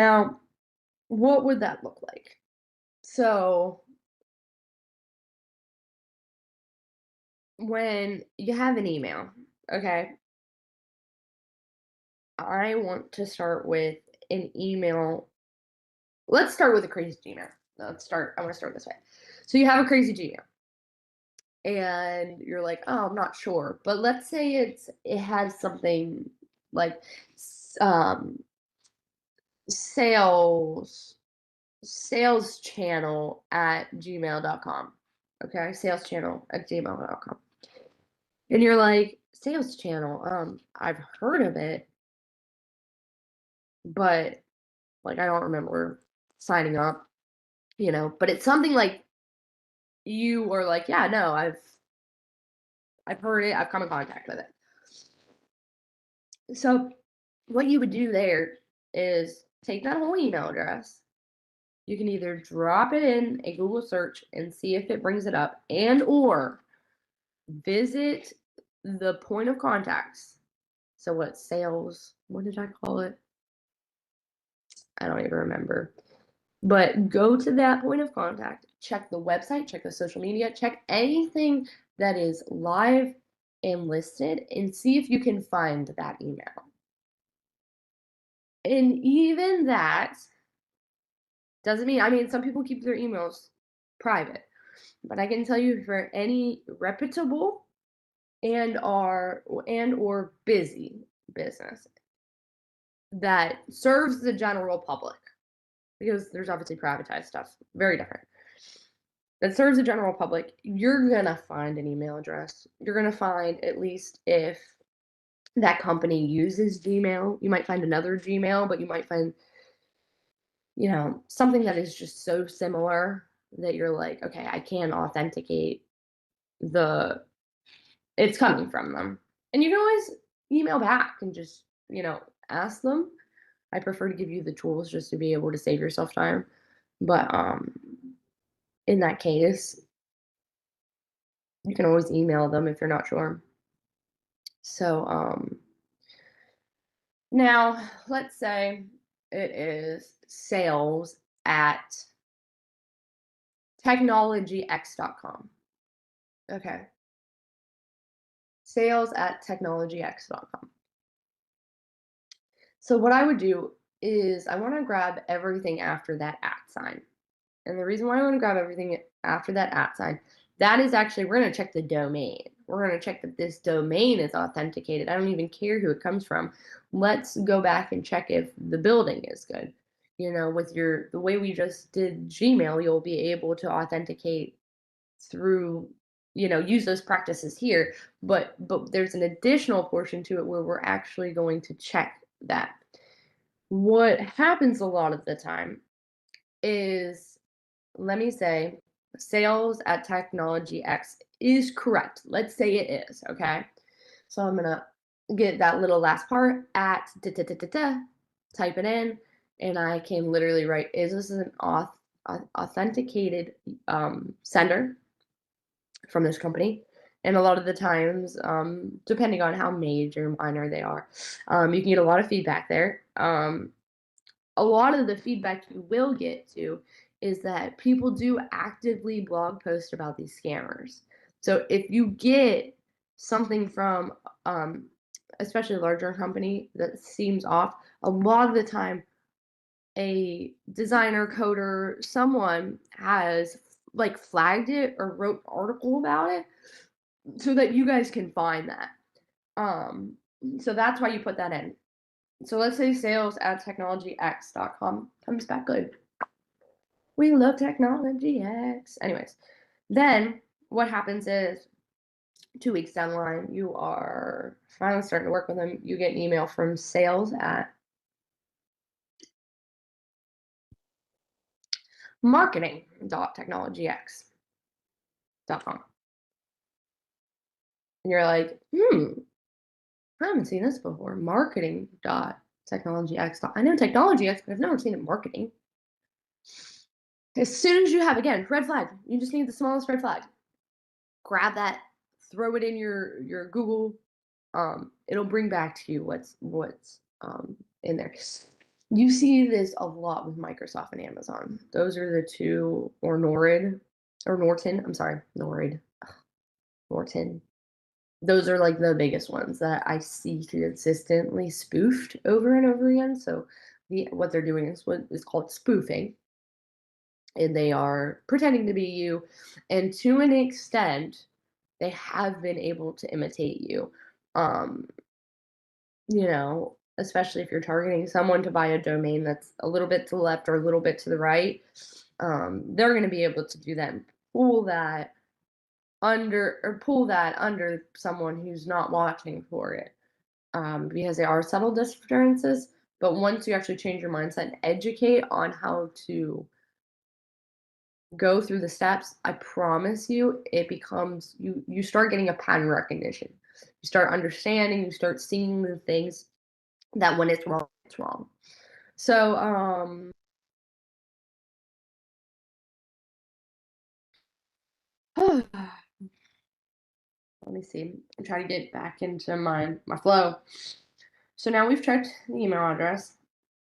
Now, what would that look like? So, when you have an email, okay, I want to start with an email. Let's start with a crazy Gmail. I want to start this way. So, you have a crazy Gmail and you're like, oh, I'm not sure. But let's say it has something like sales sales channel at gmail.com. Okay, sales channel at gmail.com. And you're like, sales channel, I've heard of it, but like I don't remember signing up, but it's something like you are like, yeah, no, I've heard it, I've come in contact with it. So what you would do there is take that whole email address. You can either drop it in a Google search and see if it brings it up, and or visit the point of contacts. So what sales, what did I call it? I don't even remember. But go to that point of contact, check the website, check the social media, check anything that is live and listed, and see if you can find that email. And even that doesn't mean, I mean, some people keep their emails private, but I can tell you for any reputable and or busy business that serves the general public, because there's obviously privatized stuff, very different. That serves the general public, you're gonna find an email address. You're gonna find, at least if that company uses Gmail, you might find another Gmail, but you might find, something that is just so similar that you're like, okay, I can authenticate the it's coming from them. And you can always email back and just, ask them. I prefer to give you the tools just to be able to save yourself time. But in that case, you can always email them if you're not sure. So now let's say it is sales at technologyx.com. Okay. Sales at technologyx.com. So what I would do is I want to grab everything after that at sign. And the reason why I want to grab everything after that at sign, that is actually, we're going to check the domain. We're going to check that this domain is authenticated. I don't even care who it comes from. Let's go back and check if the building is good. With the way we just did Gmail, you'll be able to authenticate through, use those practices here. But there's an additional portion to it where we're actually going to check that. What happens a lot of the time is, let me say, sales at technology X is correct. Let's say it is, okay? So I'm gonna get that little last part at da, da, da, da, da, type it in, and I can literally write, is this an authenticated sender from this company? And a lot of the times, depending on how major or minor they are, you can get a lot of feedback there. A lot of the feedback you will get to is that people do actively blog post about these scammers. So if you get something from, especially a larger company that seems off, a lot of the time a designer, coder, someone has like flagged it or wrote an article about it so that you guys can find that. Um, so that's why you put that in. So let's say sales at technologyx.com comes back good. We love Technology X. Anyways, then what happens is 2 weeks down the line, you are finally starting to work with them. You get an email from sales at marketing.technologyx.com. And you're like, I haven't seen this before. Marketing.technologyx. I know Technology X, but I've never seen it marketing. As soon as you have, again, red flag, you just need the smallest red flag. Grab that, throw it in your Google. It'll bring back to you what's in there. You see this a lot with Microsoft and Amazon. Those are the 2, or Norrid or Norton, I'm sorry, Norrid, Norton. Those are, like, the biggest ones that I see consistently spoofed over and over again, so what they're doing is what is called spoofing, and they are pretending to be you, and to an extent, they have been able to imitate you. Um, especially if you're targeting someone to buy a domain that's a little bit to the left or a little bit to the right, they're gonna be able to do that and pull that under someone who's not watching for it, because there are subtle differences. But once you actually change your mindset and educate on how to go through the steps, I promise you, it becomes you start getting a pattern recognition. You start understanding, you start seeing the things that when it's wrong, it's wrong. So, let me see. I'm trying to get back into my flow. So now we've checked the email address.